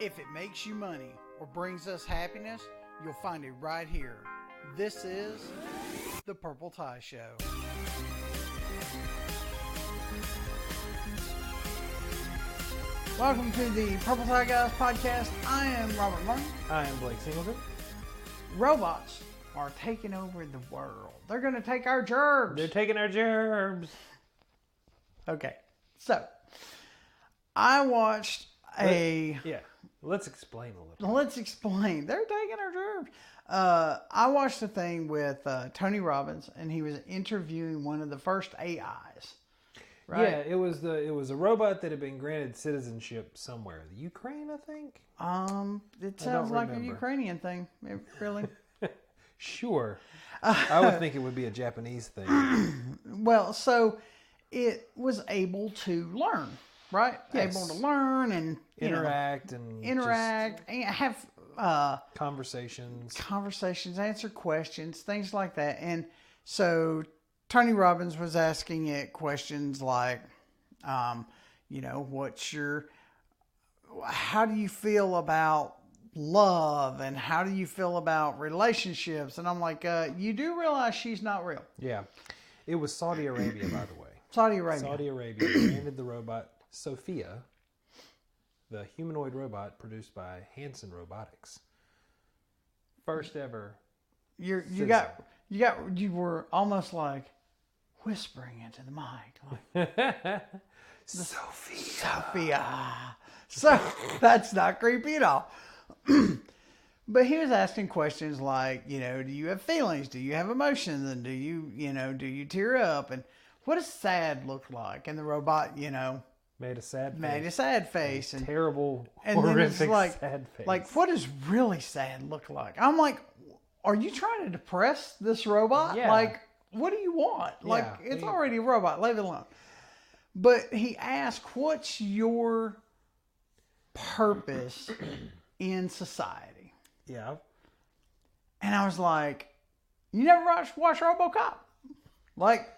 If it makes you money or brings us happiness, you'll find it right here. This is The Purple Tie Show. Welcome to the Purple Tie Guys podcast. I am Robert Martin. I am Blake Singleton. Robots are taking over the world. They're going to take our gerbs. They're taking our gerbs. Okay, so I watched let's explain a little. Let's explain. They're taking our gerbs. I watched a thing with Tony Robbins, and he was interviewing one of the first AIs. Right? Yeah, it was a robot that had been granted citizenship somewhere. The Ukraine, I think. It sounds like a Ukrainian thing. Really? Sure. I would think it would be a Japanese thing. Well, so it was able to learn, right? Yes. Able to learn and interact and have conversations, answer questions, things like that. And so Tony Robbins was asking it questions like, how do you feel about love, and how do you feel about relationships? And I'm like, you do realize she's not real. Yeah. It was Saudi Arabia, by the way. Saudi Arabia granted the robot Sophia, the humanoid robot produced by Hanson Robotics. First ever. You were almost like whispering into the mic, like Sophia. So that's not creepy at all. But he was asking questions like, do you have feelings? Do you have emotions? And do you tear up? And what does sad look like? And the robot, made a sad face. And terrible, and horrific, then it's sad face. Like, what does really sad look like? I'm like, are you trying to depress this robot? Yeah. Like, what do you want? Yeah. Like, it's already a robot. Leave it alone. But he asked, what's your purpose in society? Yeah. And I was like, you never watch RoboCop? Like,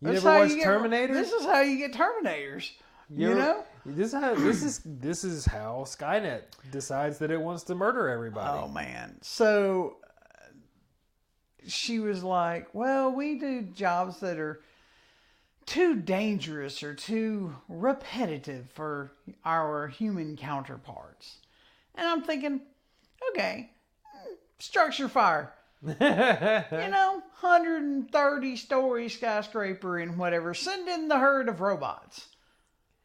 you never watched Terminator? This is how you get Terminators. This is how Skynet decides that it wants to murder everybody. Oh man. So she was like, well, we do jobs that are too dangerous or too repetitive for our human counterparts. And I'm thinking, okay, structure fire. 130-story skyscraper and whatever. Send in the herd of robots.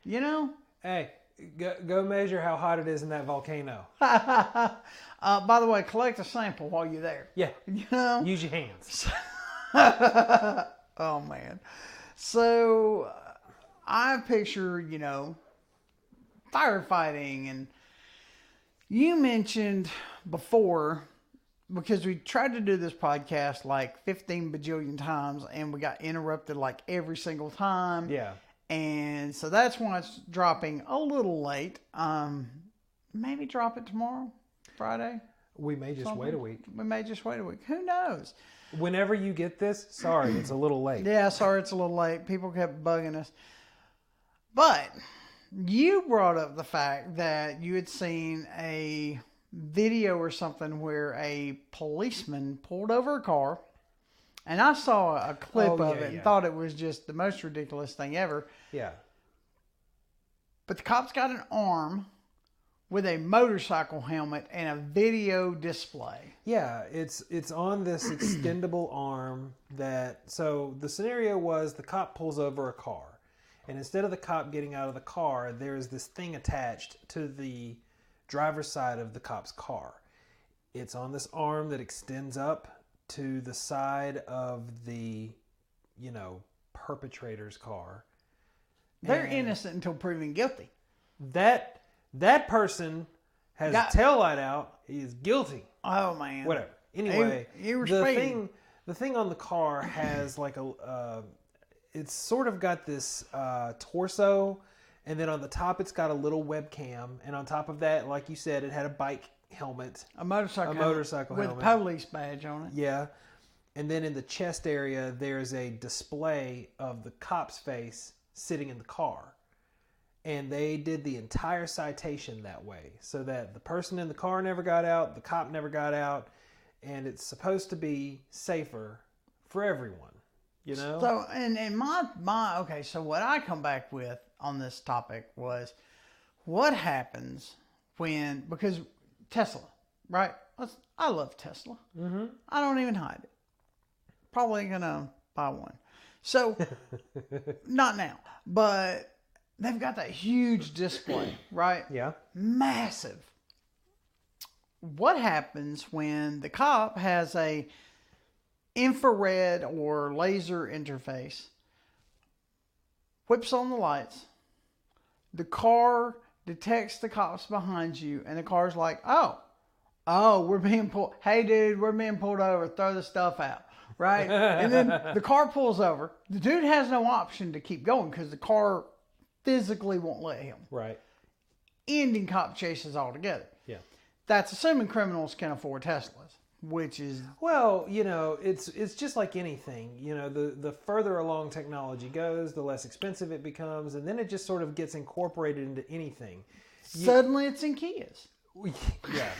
Hey, go measure how hot it is in that volcano. By the way, collect a sample while you're there. Yeah. Use your hands. Oh, man. So, I picture, firefighting. And you mentioned before, because we tried to do this podcast like 15 bajillion times, and we got interrupted like every single time. Yeah. And so that's why it's dropping a little late. Maybe drop it tomorrow, Friday. We may just wait a week. Who knows? Whenever you get this, sorry, it's a little late. Yeah, sorry, it's a little late. People kept bugging us. But you brought up the fact that you had seen a video or something where a policeman pulled over a car. And I saw a clip of it and thought it was just the most ridiculous thing ever. Yeah. But the cop's got an arm with a motorcycle helmet and a video display. Yeah, it's on this extendable arm so the scenario was the cop pulls over a car. And instead of the cop getting out of the car, there's this thing attached to the driver's side of the cop's car. It's on this arm that extends up to the side of the, perpetrator's car. They're innocent until proven guilty. That person has a taillight out. He is guilty. Oh man. Whatever. Anyway, the thing on the car has like it's sort of got this torso, and then on the top it's got a little webcam, and on top of that, like you said, it had a bike helmet. A motorcycle helmet. With a police badge on it. Yeah. And then in the chest area, there's a display of the cop's face sitting in the car. And they did the entire citation that way, so that the person in the car never got out, the cop never got out, and it's supposed to be safer for everyone, you know? So, and my okay, so what I come back with on this topic was what happens when, because Tesla, right? I love Tesla. Mm-hmm. I don't even hide it. Probably gonna buy one. So, not now, but they've got that huge display, right? Yeah. Massive. What happens when the cop has a infrared or laser interface, whips on the lights, the car detects the cops behind you, and the car's like, oh, we're being pulled. Hey, dude, we're being pulled over. Throw the stuff out. Right? And then the car pulls over. The dude has no option to keep going because the car physically won't let him. Right. Ending cop chases altogether. Yeah. That's assuming criminals can afford Teslas, which is... Well, you know, it's just like anything. You know, the further along technology goes, the less expensive it becomes, and then it just sort of gets incorporated into anything. Suddenly it's in Kias. Yeah.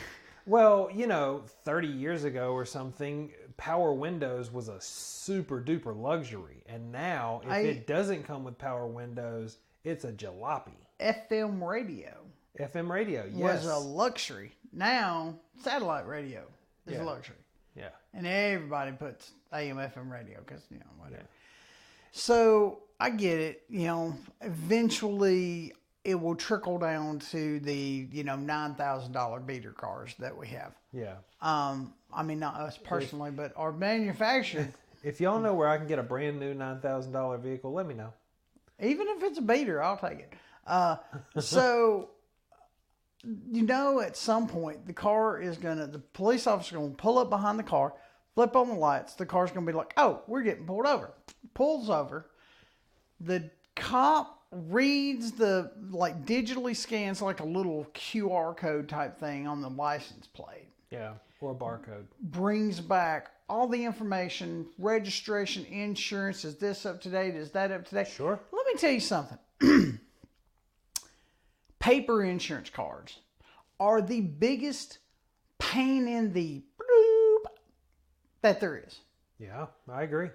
Well, you know, 30 years ago or something, power windows was a super duper luxury. And now, if it doesn't come with power windows, it's a jalopy. FM radio. FM radio, yes. Was a luxury. Now, satellite radio is a luxury. Yeah. And everybody puts AM, FM radio because, you know, whatever. Yeah. So, I get it. You know, eventually it will trickle down to the, you know, $9,000 beater cars that we have. Yeah. I mean, not us personally, but our manufacturer. If y'all know where I can get a brand new $9,000 vehicle, let me know. Even if it's a beater, I'll take it. So, you know, at some point, the police officer is going to pull up behind the car, flip on the lights. The car's going to be like, oh, we're getting pulled over. Pulls over. The cop reads digitally scans like a little QR code type thing on the license plate. Yeah, or a barcode. Brings back all the information, registration, insurance. Is this up to date? Is that up to date? Sure. Let me tell you something. Paper insurance cards are the biggest pain in the bloop that there is. Yeah, I agree.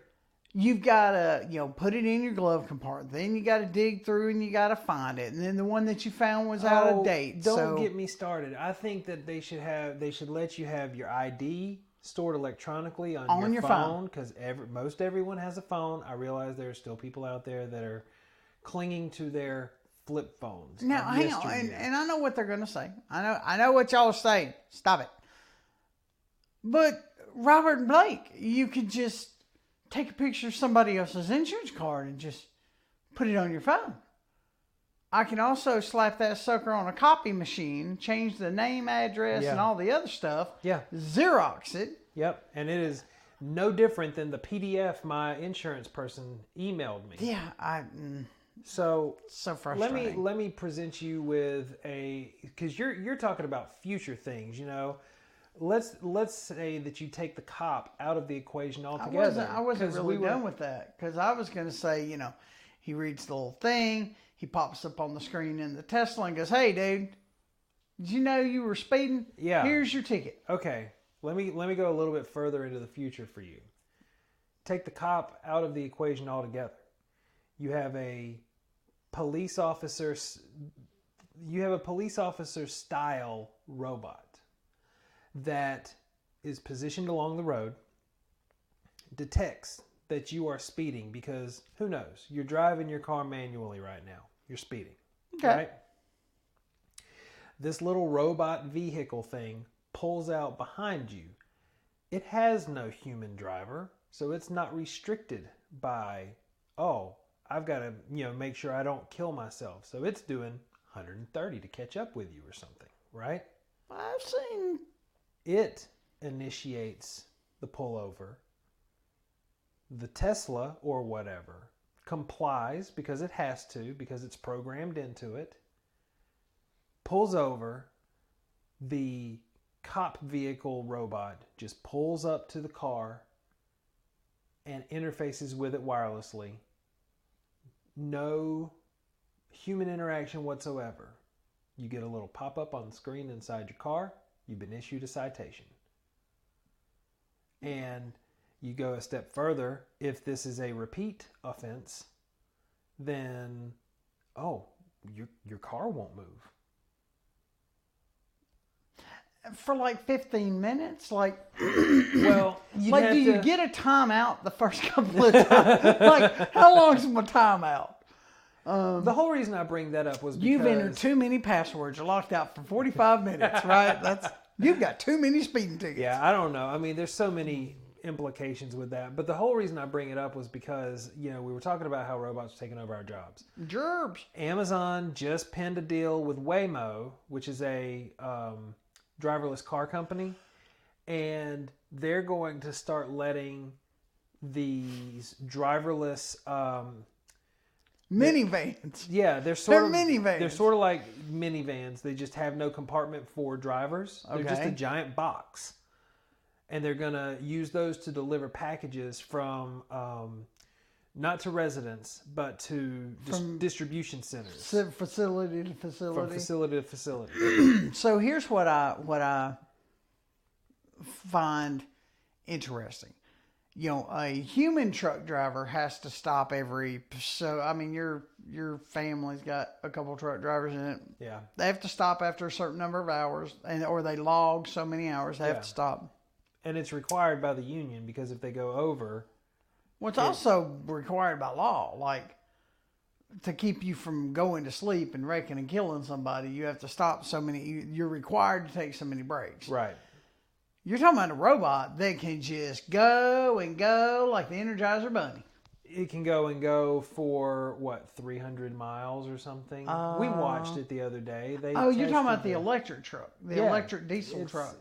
You've got to, you know, put it in your glove compartment. Then you got to dig through and you got to find it. And then the one that you found was out of date. Don't get me started. I think that they should let you have your ID stored electronically on your phone, because most everyone has a phone. I realize there are still people out there that are clinging to their flip phones. Now, hang on, and I know what they're going to say. I know what y'all are saying. Stop it. But Robert and Blake, you could just take a picture of somebody else's insurance card and just put it on your phone. I can also slap that sucker on a copy machine, change the name, address, and all the other stuff. Yeah. Xerox it. Yep. And it is no different than the PDF my insurance person emailed me. Yeah. So frustrating. Let me present you with because you're talking about future things, you know. Let's say that you take the cop out of the equation altogether. I wasn't really done with that, because I was going to say, you know, he reads the little thing, he pops up on the screen in the Tesla and goes, "Hey, dude, did you know you were speeding? Yeah. Here's your ticket." Okay, let me go a little bit further into the future for you. Take the cop out of the equation altogether. You have a police officer style robot that is positioned along the road, detects that you are speeding, because who knows? You're driving your car manually right now. You're speeding. Okay. Right? This little robot vehicle thing pulls out behind you. It has no human driver, so it's not restricted by, I've got to, you know, make sure I don't kill myself. So it's doing 130 to catch up with you or something, right? I've seen... It initiates the pullover. The Tesla or whatever complies because it has to, because it's programmed into it. Pulls over. The cop vehicle robot just pulls up to the car and interfaces with it wirelessly. No human interaction whatsoever. You get a little pop-up on the screen inside your car. You've been issued a citation. And you go a step further. If this is a repeat offense, then, your car won't move. For like 15 minutes? Like, well, like, do you get a timeout the first couple of times? Like, how long's my timeout? The whole reason I bring that up was because... You've entered too many passwords. You're locked out for 45 minutes, right? You've got too many speeding tickets. Yeah, I don't know. I mean, there's so many implications with that. But the whole reason I bring it up was because, we were talking about how robots are taking over our jobs. Gerbs. Amazon just penned a deal with Waymo, which is a driverless car company. And they're going to start letting these driverless... minivans. Yeah, they're minivans. They're sort of like minivans. They just have no compartment for drivers. They're just a giant box. And they're going to use those to deliver packages from not to residents, but to distribution centers. Facility to facility. From facility to facility. So here's what I find interesting. A human truck driver has to stop your family's got a couple truck drivers in it. Yeah. They have to stop after a certain number of hours, or they log so many hours, they have to stop. And it's required by the union because if they go over... Well, it's also required by law, like to keep you from going to sleep and wrecking and killing somebody, you have to stop so many, you're required to take so many breaks. Right. You're talking about a robot that can just go and go like the Energizer Bunny. It can go and go for, 300 miles or something? We watched it the other day. You're talking about the electric truck, electric diesel truck.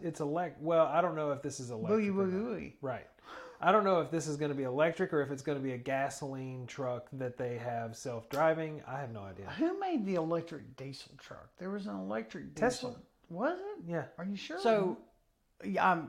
Well, I don't know if this is electric. Boogie, boogie, boogie. Right. I don't know if this is going to be electric or if it's going to be a gasoline truck that they have self-driving. I have no idea. Who made the electric diesel truck? There was an electric diesel. Tesla. Was it? Yeah. Are you sure? So, I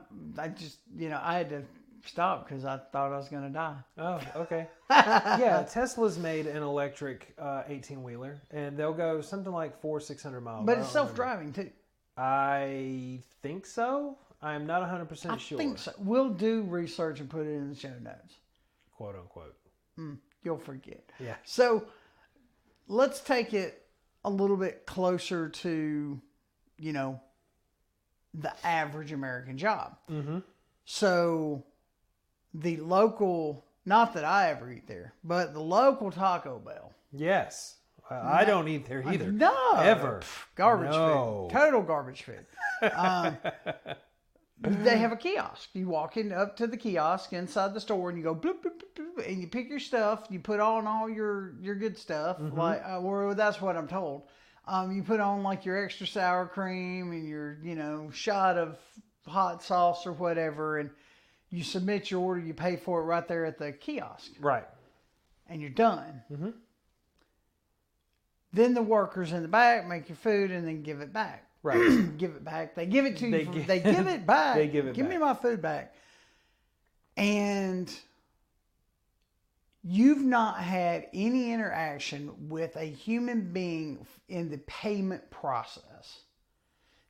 just, I had to stop because I thought I was going to die. Oh, okay. Yeah, Tesla's made an electric 18-wheeler, and they'll go something like 400-600 miles. But it's self-driving, too. I think so. I'm not 100% sure. I think so. We'll do research and put it in the show notes. Quote, unquote. You'll forget. Yeah. So, let's take it a little bit closer to, the average American job. Mm-hmm. So, the local, not that I ever eat there, but the local Taco Bell. Yes. I don't eat there either. No. Ever. Garbage food. Total garbage food. They have a kiosk. You walk up to the kiosk inside the store and you go bloop, bloop, bloop, bloop, and you pick your stuff. You put on all your good stuff. Mm-hmm. Or that's what I'm told. You put on like your extra sour cream and your, shot of hot sauce or whatever, and you submit your order. You pay for it right there at the kiosk. Right. And you're done. Mm-hmm. Then the workers in the back make your food and then give it back. Right. Give it back. They give it to you. They give it back. They give it Give back. me my food back. And you've not had any interaction with a human being in the payment process.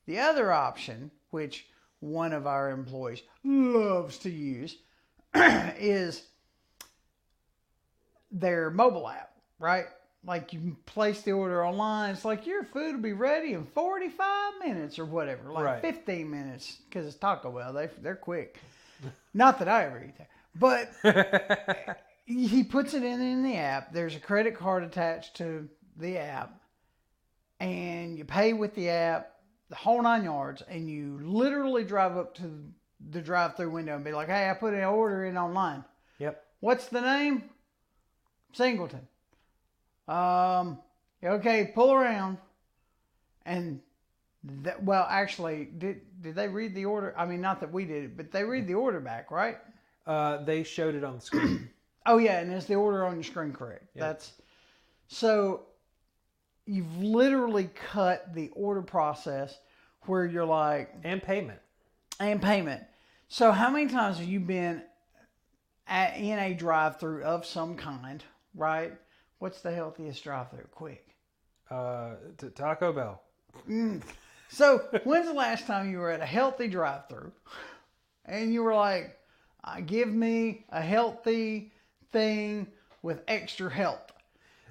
The other option, which one of our employees loves to use, is their mobile app, right? Like you place the order online. It's like your food will be ready in 45 minutes or whatever. Like 15 minutes because it's Taco Bell. They're quick. Not that I ever eat there. But he puts it in the app. There's a credit card attached to the app. And you pay with the app, the whole 9 yards. And you literally drive up to the drive-thru window and be like, hey, I put an order in online. Yep. What's the name? Singleton. Okay, pull around. And, actually, did they read the order? I mean, not that we did it, but they read the order back, right? They showed it on the screen. Oh, yeah, and is the order on your screen correct? Yep. So, you've literally cut the order process where you're like... And payment. So, how many times have you been in a drive-thru of some kind, right? What's the healthiest drive-thru? Quick. Taco Bell. So, when's the last time you were at a healthy drive-thru and you were like, give me a healthy thing with extra health?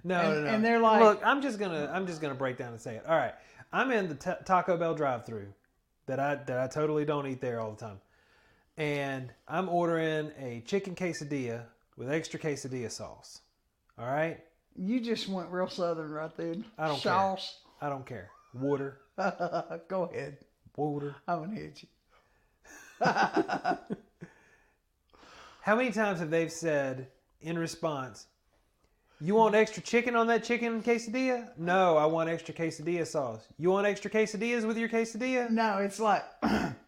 No. And they're like, look, I'm just gonna break down and say it. All right, I'm in the Taco Bell drive-thru that I totally don't eat there all the time, and I'm ordering a chicken quesadilla with extra quesadilla sauce. All right. you just went real southern right then. I don't Sauce. care. I don't care. Water. Go ahead. Water. I'm gonna hit you. How many times have they said in response, you want extra chicken on that chicken quesadilla? No, I want extra quesadilla sauce. You want extra quesadillas with your quesadilla? No, it's like,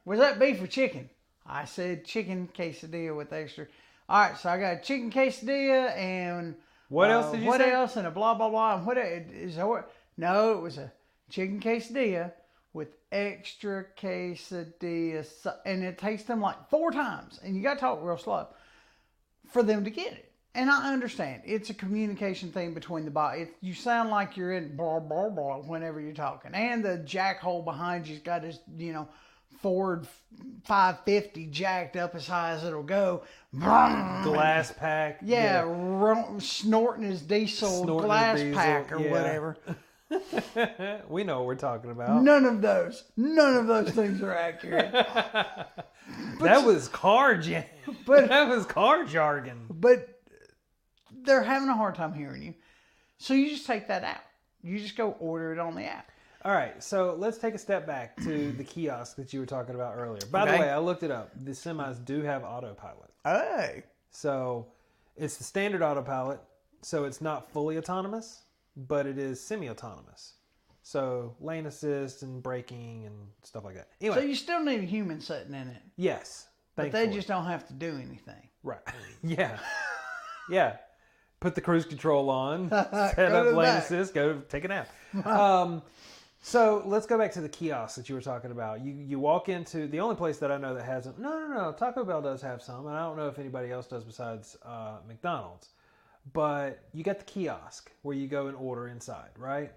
was that beef or chicken? I said chicken quesadilla with extra. All right, so I got a chicken quesadilla and What else did you what say? else and a blah blah blah and what is that? What? No, it was a chicken quesadilla with extra quesadilla, and it takes them like 4 times, and you got to talk real slow for them to get it. And I understand it's a communication thing between the body. You sound like you're in blah blah blah whenever you're talking, and the jackhole behind you's got his Ford 550 jacked up as high as it'll go. Glass pack. Yeah. Snorting his diesel glass pack or whatever. We know what we're talking about. None of those things are accurate. That was car jam. That was car jargon. But they're having a hard time hearing you. So you just take that out. You just go order it on the app. All right, so let's take a step back to the kiosk that you were talking about earlier. By the way, I looked it up. The semis do have autopilot. Hey. So it's the standard autopilot, so it's not fully autonomous, but it is semi-autonomous. So lane assist and braking and stuff like that. Anyway, So you still need a human sitting in it. yes. But they thankfully. just don't have to do anything. Right. Yeah. Yeah. Put the cruise control on, set Go up to the lane back. assist, go take a nap. So let's go back to the kiosk that you were talking about. You walk into the only place that I know that has them. No. Taco Bell does have some, and I don't know if anybody else does besides McDonald's. But you got the kiosk where you go and order inside, right?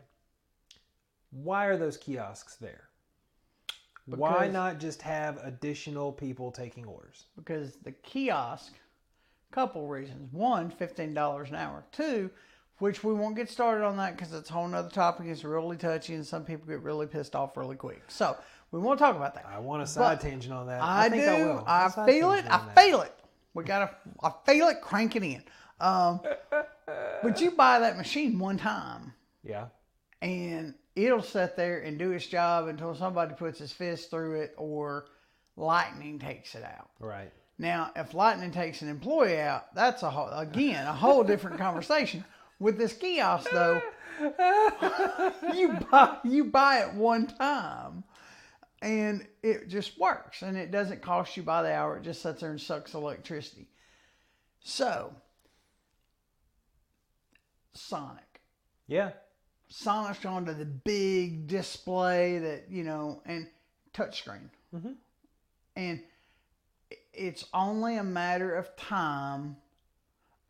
Why are those kiosks there? Why not just have additional people taking orders? Because the kiosk, couple reasons. One, $15 an hour. Two, which we won't get started on that because it's a whole nother topic. It's really touchy and some people get really pissed off really quick. So we won't talk about that. I want a side tangent on that. I think do. I will. I Side feel it. tangent on I that. feel it. I feel it. Crank it in. But you buy that machine one time Yeah. and it'll sit there and do its job until somebody puts his fist through it or lightning takes it out. Right. Now, if lightning takes an employee out, that's a whole different conversation. With this kiosk, though, you buy it one time, and it just works, and it doesn't cost you by the hour. It just sits there and sucks electricity. So, Sonic. Yeah. Sonic's gone to the big display that, and touchscreen. Mm-hmm. And it's only a matter of time.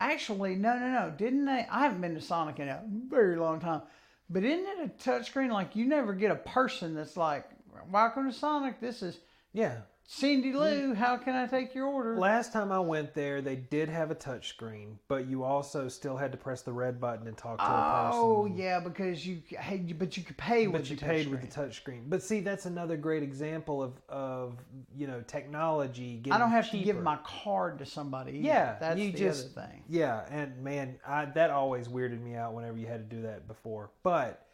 Actually, no. Didn't they? I haven't been to Sonic in a very long time. But isn't it a touchscreen? Like, you never get a person that's like, welcome to Sonic. This is Yeah. Cindy Lou. How can I take your order? Last time I went there, they did have a touch screen, but you also still had to press the red button and talk to a person. Oh, yeah, because you could pay with the touchscreen. But you paid with the touch screen. But see, that's another great example of technology getting I don't have cheaper. to give my card to somebody either. Yeah, That's you the just, other thing. Yeah, and man, that always weirded me out whenever you had to do that before. But,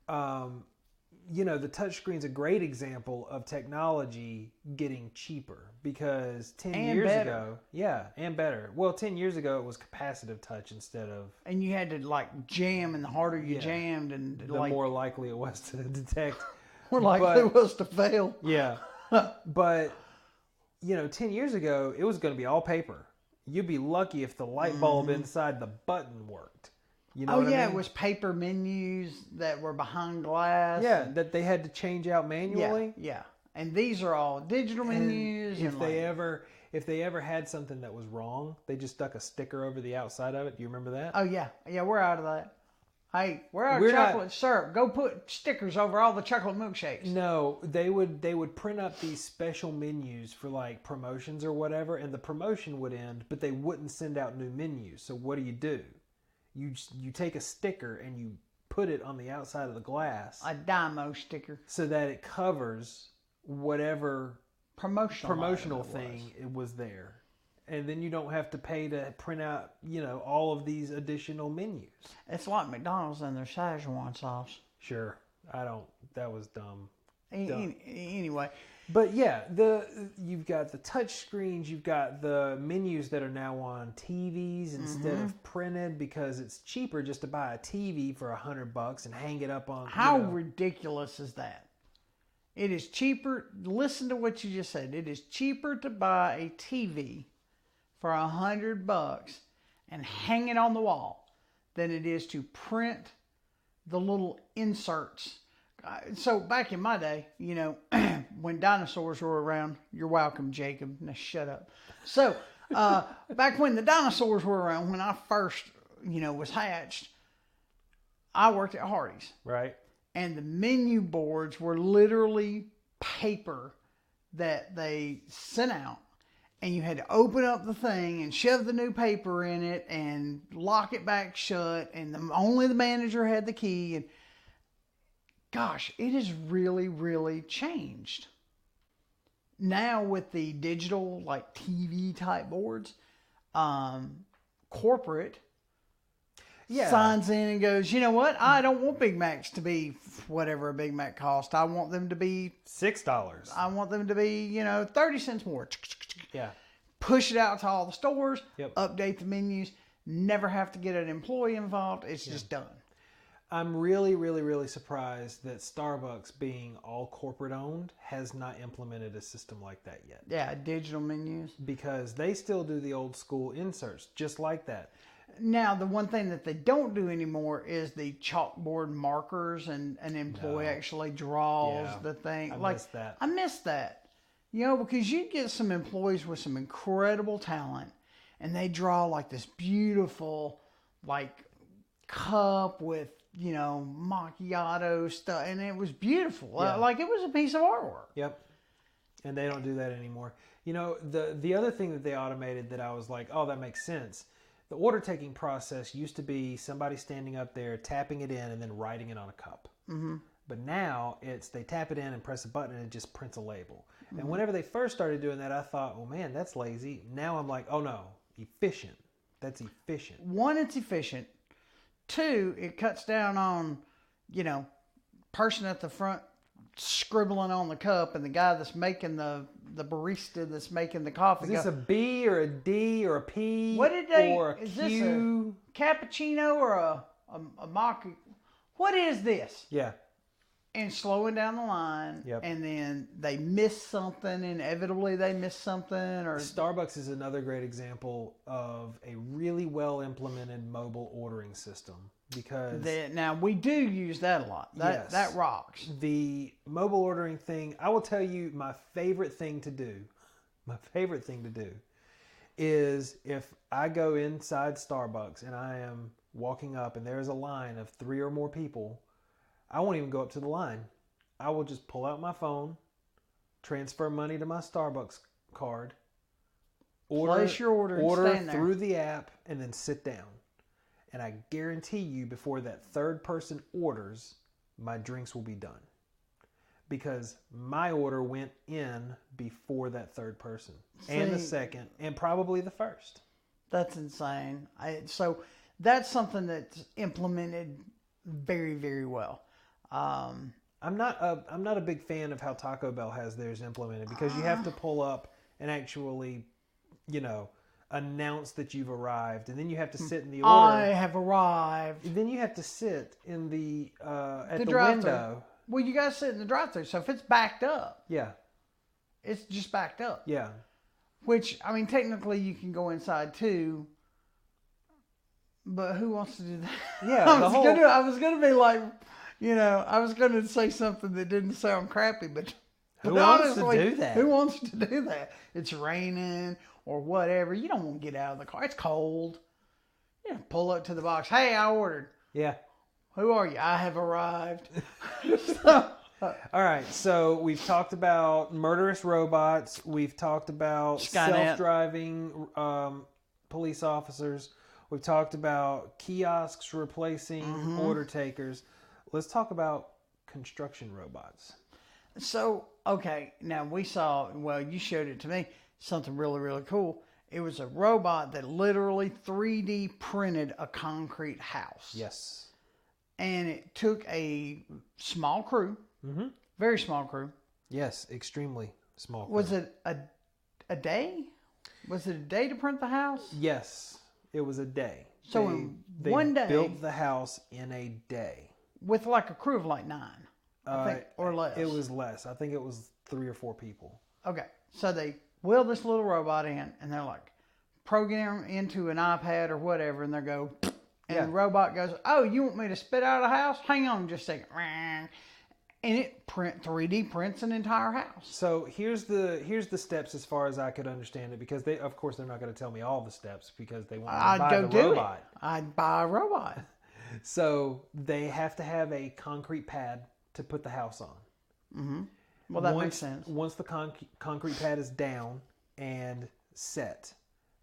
the touchscreen's a great example of technology getting cheaper because 10 And years better. ago, yeah, and better. Well, 10 years ago, it was capacitive touch instead of And you had to jam, and the harder you Yeah. jammed, and the more likely it was to detect. more likely it was to fail. Yeah. But, 10 years ago, it was going to be all paper. You'd be lucky if the light bulb inside the button worked. You know what I mean? It was paper menus that were behind glass. Yeah, that they had to change out manually. Yeah. And these are all digital menus. If they ever had something that was wrong, they just stuck a sticker over the outside of it. Do you remember that? Oh, yeah. Yeah, we're out of that. Hey, we're out of chocolate syrup. Go put stickers over all the chocolate milkshakes. No, they would print up these special menus for like promotions or whatever, and the promotion would end, but they wouldn't send out new menus. So what do? You take a sticker and you put it on the outside of the glass. A Dymo sticker. So that it covers whatever promotional thing it was there. And then you don't have to pay to print out, all of these additional menus. It's like McDonald's and their Szechuan sauce. Sure. That was dumb. Anyway. But yeah, you've got the touch screens, you've got the menus that are now on TVs instead of printed, because it's cheaper just to buy a TV for $100 and hang it up on. How ridiculous is that? It is cheaper. Listen to what you just said. It is cheaper to buy a TV for $100 and hang it on the wall than it is to print the little inserts. So back in my day, when dinosaurs were around, you're welcome, Jacob. Now shut up. So back when the dinosaurs were around, when I first, was hatched, I worked at Hardee's. Right. And the menu boards were literally paper that they sent out. And you had to open up the thing and shove the new paper in it and lock it back shut. And only the manager had the key. And gosh, it has really, really changed. Now with the digital, like TV type boards, corporate signs in and goes, you know what? I don't want Big Macs to be whatever a Big Mac cost. I want them to be $6. I want them to be, 30 cents more. Yeah. Push it out to all the stores. Yep. Update the menus. Never have to get an employee involved. It's just done. I'm really, really, really surprised that Starbucks, being all corporate owned, has not implemented a system like that yet. Yeah, digital menus. Because they still do the old school inserts, just like that. Now, the one thing that they don't do anymore is the chalkboard markers, and an employee actually draws the thing. I miss that. I miss that. Because you get some employees with some incredible talent, and they draw like this beautiful, like, cup with, macchiato stuff, and it was beautiful. Yeah. Like it was a piece of artwork. Yep. And they don't do that anymore. The other thing that they automated that I was like, oh, that makes sense. The order taking process used to be somebody standing up there, tapping it in, and then writing it on a cup. Mm-hmm. But now they tap it in and press a button, and it just prints a label. Mm-hmm. And whenever they first started doing that, I thought, oh man, that's lazy. Now I'm like, oh no, efficient. That's efficient. One, it's efficient. Two, it cuts down on, person at the front scribbling on the cup, and the guy that's making the barista that's making the coffee. Is this a B or a D or a P? What did they? Or a is Q? This a cappuccino or a mocha? What is this? Yeah. And slowing down the line, and then they miss something. Inevitably, they miss something. Or Starbucks is another great example of a really well implemented mobile ordering system, because now we do use that a lot. That rocks. The mobile ordering thing. I will tell you, my favorite thing to do is if I go inside Starbucks and I am walking up and there's a line of 3 or more people. I won't even go up to the line. I will just pull out my phone, transfer money to my Starbucks card, place your order and stand there through the app, and then sit down. And I guarantee you, before that third person orders, my drinks will be done. Because my order went in before that third person. And the second, and probably the first. That's insane. So that's something that's implemented very, very well. I'm not a big fan of how Taco Bell has theirs implemented, because you have to pull up and actually, announce that you've arrived, and then you have to sit in the order. I have arrived. And then you have to sit in the at the window. Well, you got to sit in the drive-thru. So if it's backed up, it's just backed up. Yeah. Which, technically you can go inside too. But who wants to do that? Yeah, I was gonna be like, I was gonna say something that didn't sound crappy, but who wants to do that? Who wants to do that? It's raining or whatever. You don't want to get out of the car. It's cold. Pull up to the box. Hey, I ordered. Yeah. Who are you? I have arrived. So, All right, so we've talked about murderous robots. We've talked about Skynet. self-driving police officers. We've talked about kiosks replacing order takers. Let's talk about construction robots. So, okay, now we saw, well, you showed it to me, something really, really cool. It was a robot that literally 3D printed a concrete house. Yes. And it took a small crew, very small crew. Yes, extremely small. Was it a day? Was it a day to print the house? Yes, it was a day. So in one day, built the house in a day with like a crew of like 9, I think, or less. It was less. I think it was 3 or 4 people. Okay, so they wheel this little robot in, and they're like program into an iPad or whatever, and they go, and the robot goes, "Oh, you want me to spit out a house? Hang on just a second." And it 3D prints an entire house. So here's the steps as far as I could understand it, because they're not going to tell me all the steps because they want me to buy the robot. I'd buy a robot. So they have to have a concrete pad to put the house on. Mm-hmm. Well, that makes sense. Once the concrete pad is down and set,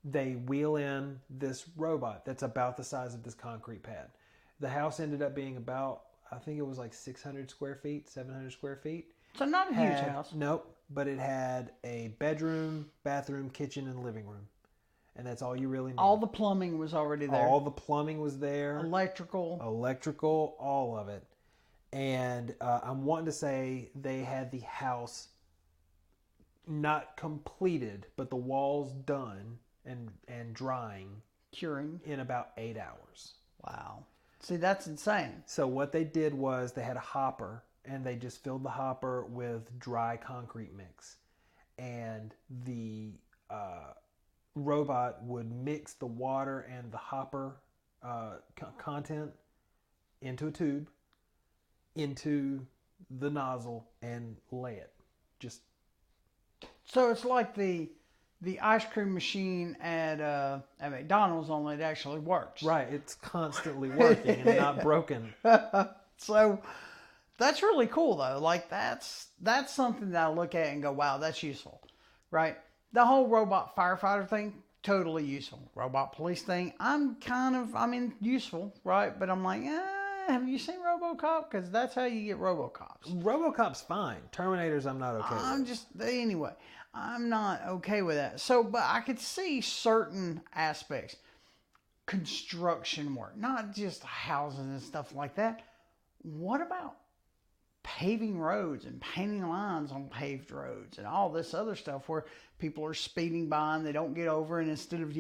they wheel in this robot that's about the size of this concrete pad. The house ended up being about, I think it was like 600 square feet, 700 square feet. So not a huge house. Nope, but it had a bedroom, bathroom, kitchen, and living room. And that's all you really need. All the plumbing was already there. All the plumbing was there. Electrical, all of it. And I'm wanting to say they had the house not completed, but the walls done and drying. Curing. In about 8 hours. Wow. See, that's insane. So what they did was they had a hopper, and they just filled the hopper with dry concrete mix. And the robot would mix the water and the hopper content into a tube, into the nozzle, and lay it. So it's like the ice cream machine at McDonald's, only it actually works. Right, it's constantly working and not broken. So that's really cool, though. Like that's something that I look at and go, wow, that's useful, right? The whole robot firefighter thing, totally useful. Robot police thing, useful, right? But I'm like, have you seen RoboCop? Because that's how you get RoboCops. RoboCop's fine. Terminators, I'm not okay with. Anyway, I'm not okay with that. So, but I could see certain aspects. Construction work, not just houses and stuff like that. What about paving roads and painting lines on paved roads and all this other stuff where people are speeding by and they don't get over, and instead of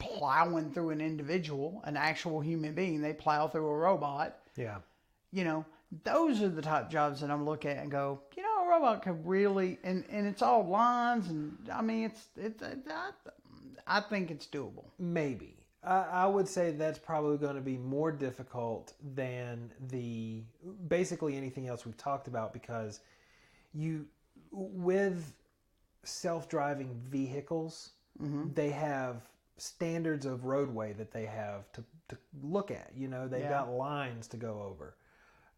plowing through an actual human being, they plow through a robot. Yeah. Those are the type of jobs that I'm looking at and go, a robot could really, and it's all lines, and I think it's doable. Maybe. I would say that's probably going to be more difficult than basically anything else we've talked about, because with self-driving vehicles, they have standards of roadway that they have to look at. They've got lines to go over,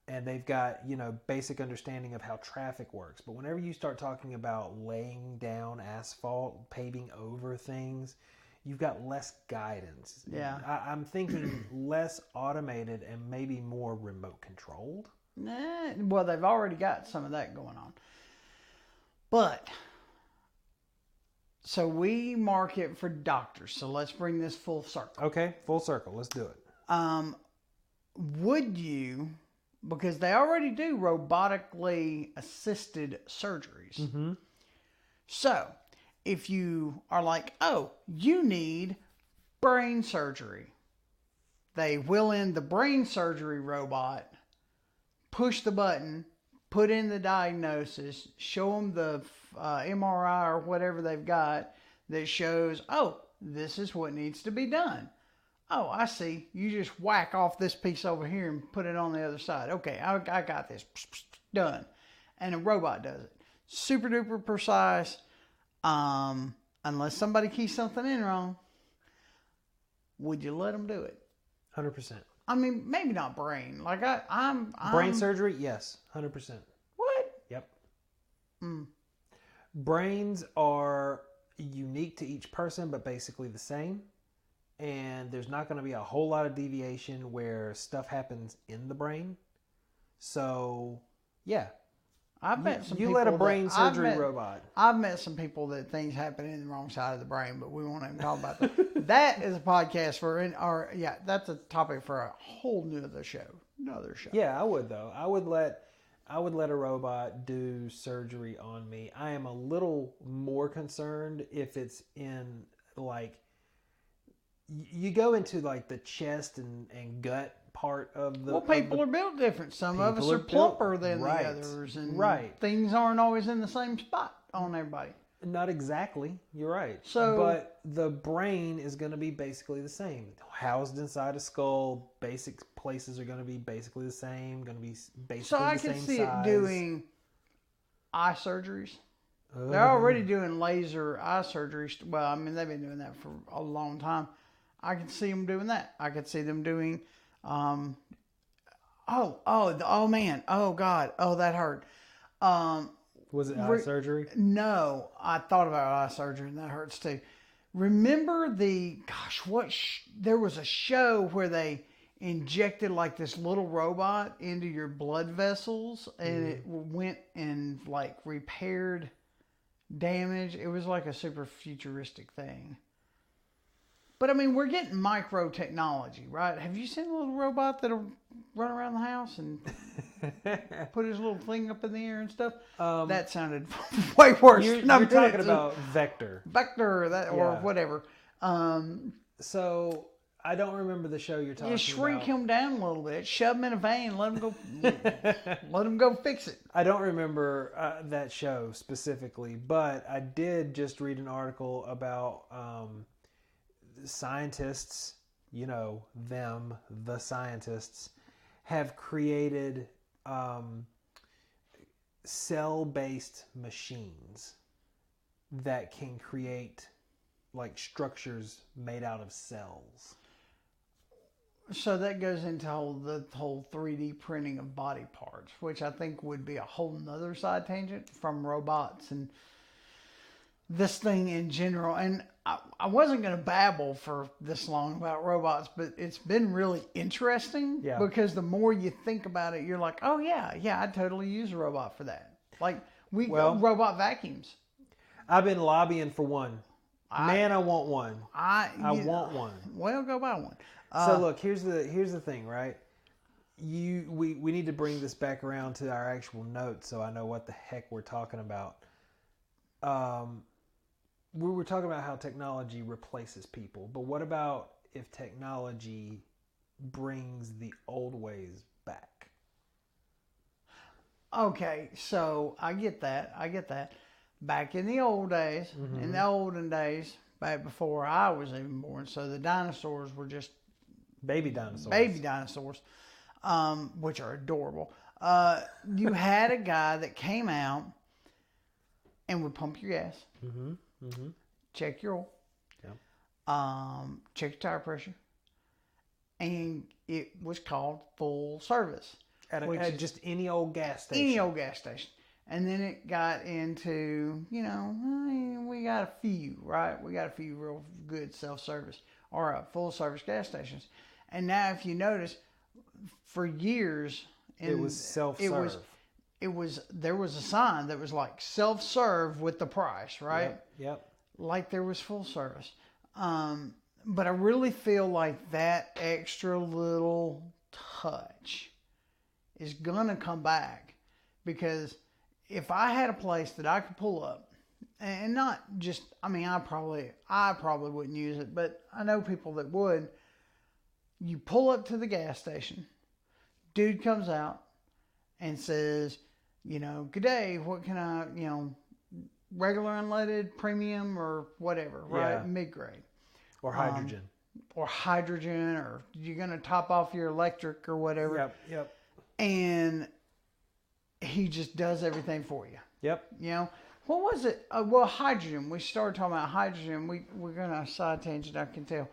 and they've got basic understanding of how traffic works. But whenever you start talking about laying down asphalt, paving over things, you've got less guidance. Yeah. I'm thinking less automated and maybe more remote controlled. Well, they've already got some of that going on. But, so we market for doctors. So let's bring this full circle. Okay, full circle. Let's do it. Would you, because they already do robotically assisted surgeries. Mm-hmm. So, if you are like, oh, you need brain surgery, they wheel in the brain surgery robot, push the button, put in the diagnosis, show them the MRI or whatever they've got that shows, oh, this is what needs to be done. Oh, I see. You just whack off this piece over here and put it on the other side. Okay, I got this. Done. And a robot does it. Super duper precise. Unless somebody keys something in wrong, would you let them do it? 100%. I mean, maybe not brain. Like I'm Brain surgery, yes, 100%. What? Yep. Mm. Brains are unique to each person, but basically the same. And there's not going to be a whole lot of deviation where stuff happens in the brain. So, yeah. I've met some you people let a brain surgery robot. I've met some people that things happen in the wrong side of the brain, but we won't even talk about that. That is a podcast that's a topic for a whole nother show. Yeah, I would though. I would let a robot do surgery on me. I am a little more concerned if it's in like you go into like the chest and gut part of the. Well, people are built different. Some of us are plumper than the others, and things aren't always in the same spot on everybody. Not exactly. You're right. So, but the brain is going to be basically the same. Housed inside a skull, basic places are going to be basically the same. Going to be basically the same size. So I can see it doing eye surgeries. They're already doing laser eye surgeries. Well, I mean, they've been doing that for a long time. I can see them doing that. I could see them doing, oh man, oh God, oh that hurt. Was it eye surgery? No, I thought about eye surgery and that hurts too. Remember there was a show where they injected like this little robot into your blood vessels and it went and like repaired damage. It was like a super futuristic thing. But I mean, we're getting micro technology, right? Have you seen a little robot that'll run around the house and put his little thing up in the air and stuff? That sounded way worse. You're talking about Vector. Or whatever. So I don't remember the show you're talking about. You shrink him down a little bit, shove him in a van, let him go fix it. I don't remember that show specifically, but I did just read an article about scientists, the scientists, have created cell-based machines that can create like structures made out of cells. So that goes into the whole 3D printing of body parts, which I think would be a whole nother side tangent from robots and this thing in general. And I wasn't going to babble for this long about robots, but it's been really interesting because the more you think about it, you're like, oh yeah, I'd totally use a robot for that. Like robot vacuums. I've been lobbying for one. I want one. I want one. Well, go buy one. So look, here's the thing, right? We need to bring this back around to our actual notes so I know what the heck we're talking about. We were talking about how technology replaces people, but what about if technology brings the old ways back? Okay, so I get that. Back in the old days, in the olden days, back before I was even born, so the dinosaurs were just baby dinosaurs, which are adorable. You had a guy that came out and would pump your gas, check your oil, check your tire pressure, and it was called full service. At just any old gas station. Any old gas station. And then it got into, we got a few, right? We got a few real good self-service or full service gas stations. And now if you notice, for years... it was self-serve. There was a sign that was like self-serve with the price, right? Yep. Like there was full service. But I really feel like that extra little touch is going to come back because... if I had a place that I could pull up, and not just, I probably wouldn't use it, but I know people that would. You pull up to the gas station, dude comes out and says, good day, what can I, regular unleaded, premium, or whatever, right? Mid-grade. Or hydrogen. Or you're going to top off your electric or whatever. Yep. And he just does everything for you. Yep. What was it? Hydrogen. We started talking about hydrogen. We're going to side tangent, I can tell.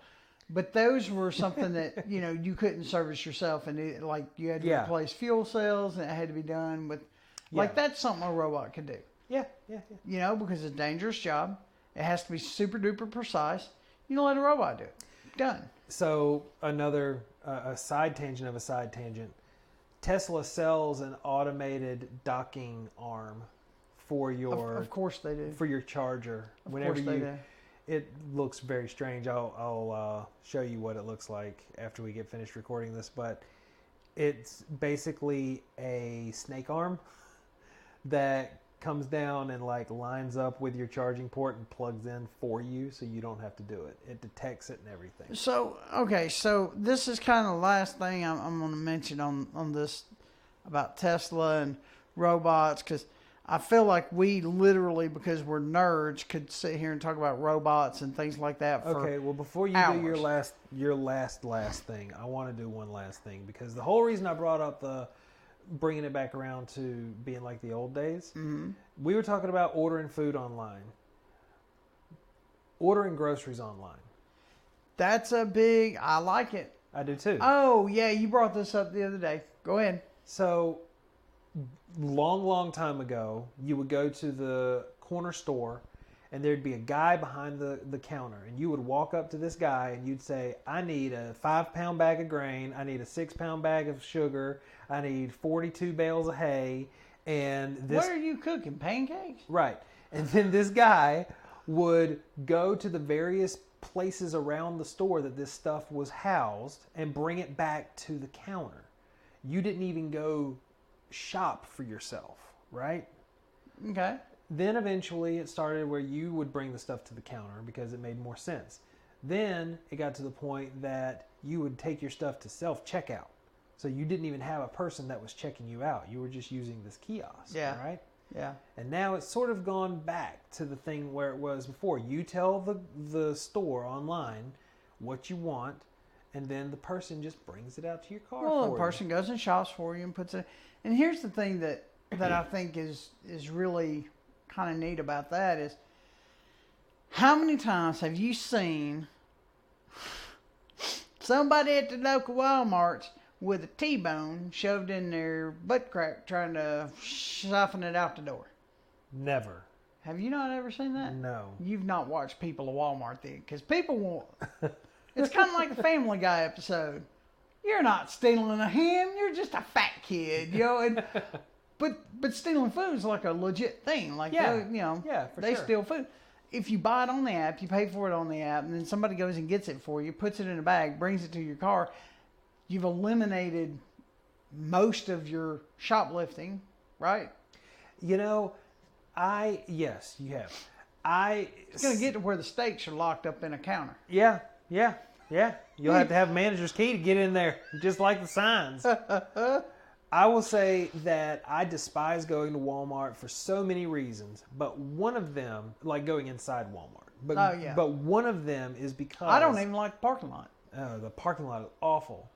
But those were something that, you couldn't service yourself. And you had to replace fuel cells and it had to be done with, that's something a robot could do. Yeah. Because it's a dangerous job. It has to be super duper precise. You don't let a robot do it. Done. So another, a side tangent of a side tangent. Tesla sells an automated docking arm for your... Of course they do. For your charger. Of course they do. It looks very strange. I'll show you what it looks like after we get finished recording this. But it's basically a snake arm that comes down and lines up with your charging port and plugs in for you, so you don't have to do it. It detects it and everything. So this is kind of the last thing I'm going to mention on this about Tesla and robots, because I feel like we literally, because we're nerds, could sit here and talk about robots and things like that for Okay, well, before you hours. do your last thing, I want to do one last thing, because the whole reason I brought up bringing it back around to being like the old days, we were talking about ordering food online, ordering groceries online. That's I like it. I do too. Oh, yeah, you brought this up the other day. Go ahead. So, long time ago, you would go to the corner store and there'd be a guy behind the counter, and you would walk up to this guy and you'd say, I need a 5-pound bag of grain, I need a 6-pound bag of sugar, I need 42 bales of hay, and this... What are you cooking, pancakes? Right. And then this guy would go to the various places around the store that this stuff was housed and bring it back to the counter. You didn't even go shop for yourself, right? Okay. Then eventually it started where you would bring the stuff to the counter because it made more sense. Then it got to the point that you would take your stuff to self-checkout. So you didn't even have a person that was checking you out. You were just using this kiosk, right? Yeah. And now it's sort of gone back to the thing where it was before. You tell the store online what you want, and then the person just brings it out to your car for you. The person goes and shops for you and puts it... And here's the thing that I think is really kind of neat about that is, how many times have you seen somebody at the local Walmart with a T-bone shoved in their butt crack trying to soften it out the door? Never. Have you not ever seen that? No. You've not watched People of Walmart then, because people won't... It's kind of like a Family Guy episode. You're not stealing a ham, you're just a fat kid, and... But stealing food is like a legit thing. They sure. steal food. If you buy it on the app, you pay for it on the app, and then somebody goes and gets it for you, puts it in a bag, brings it to your car, you've eliminated most of your shoplifting, right? Yes, you have. It's going to get to where the steaks are locked up in a counter. Yeah. You'll have to have a manager's key to get in there, just like the signs. I will say that I despise going to Walmart for so many reasons, but one of them, like going inside Walmart. But one of them is because... I don't even like the parking lot. Oh, the parking lot is awful.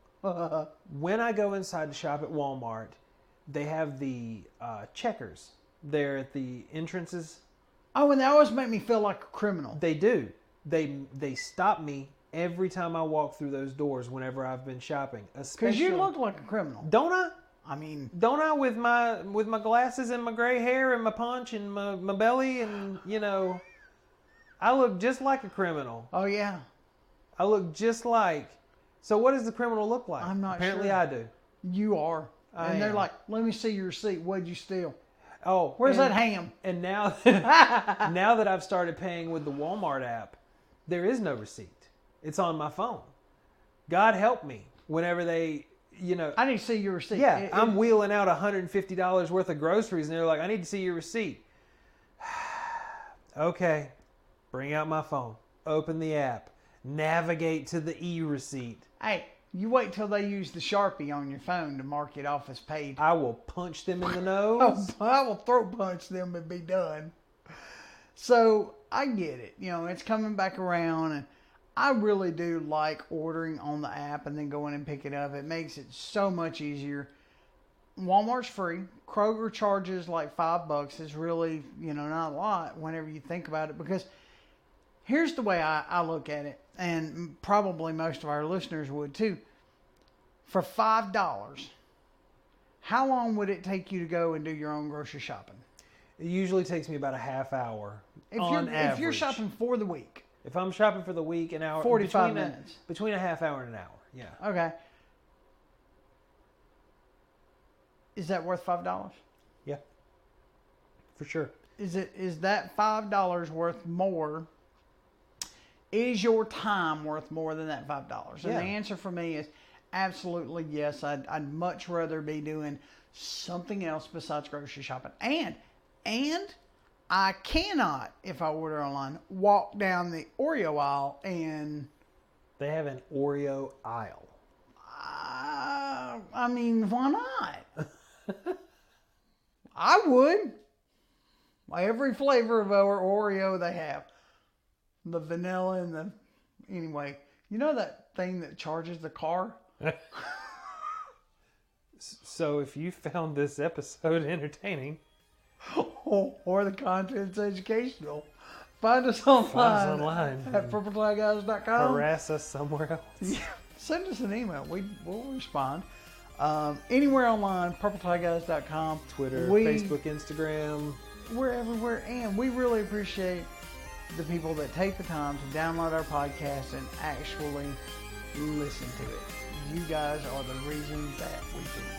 When I go inside to shop at Walmart, they have the checkers there at the entrances. Oh, and they always make me feel like a criminal. They do. They stop me every time I walk through those doors whenever I've been shopping. Because you look like a criminal. Don't I? I mean... Don't I, with my glasses and my gray hair and my punch and my belly and, I look just like a criminal. Oh, yeah. I look just like... So what does the criminal look like? I'm not Apparently sure. I do. You are. And they're like, let me see your receipt. What'd you steal? Oh. Where's that ham? And now, now that I've started paying with the Walmart app, there is no receipt. It's on my phone. God help me whenever they... I need to see your receipt. Yeah, I'm wheeling out $150 worth of groceries, and they're like, I need to see your receipt. Okay, bring out my phone, open the app, navigate to the e-receipt. Hey, you wait till they use the Sharpie on your phone to mark it off as paid. I will punch them in the nose. I will throat punch them and be done. So, I get it. It's coming back around, and I really do like ordering on the app and then going and picking it up. It makes it so much easier. Walmart's free. Kroger charges like $5. It's really, not a lot whenever you think about it. Because Here's the way I look at it, and probably most of our listeners would too. For $5, how long would it take you to go and do your own grocery shopping? It usually takes me about a half hour on average. If you're shopping for the week. If I'm shopping for the week, an hour. 45 minutes. Between a half hour and an hour, yeah. Okay. Is that worth $5? Yeah. For sure. Is that $5 worth more? Is your time worth more than that $5? And the answer for me is absolutely yes. I'd much rather be doing something else besides grocery shopping. And I cannot, if I order online, walk down the Oreo aisle and... They have an Oreo aisle. I mean, why not? I would. Every flavor of our Oreo they have. The vanilla and the... Anyway, you know that thing that charges the car? So if you found this episode entertaining... or the content's educational, find us online at purpletieguys.com. Harass us somewhere else. Yeah. Send us an email. We'll respond. Anywhere online, purpletieguys.com. Twitter, Facebook, Instagram. We're everywhere. And we really appreciate the people that take the time to download our podcast and actually listen to it. You guys are the reason that we do.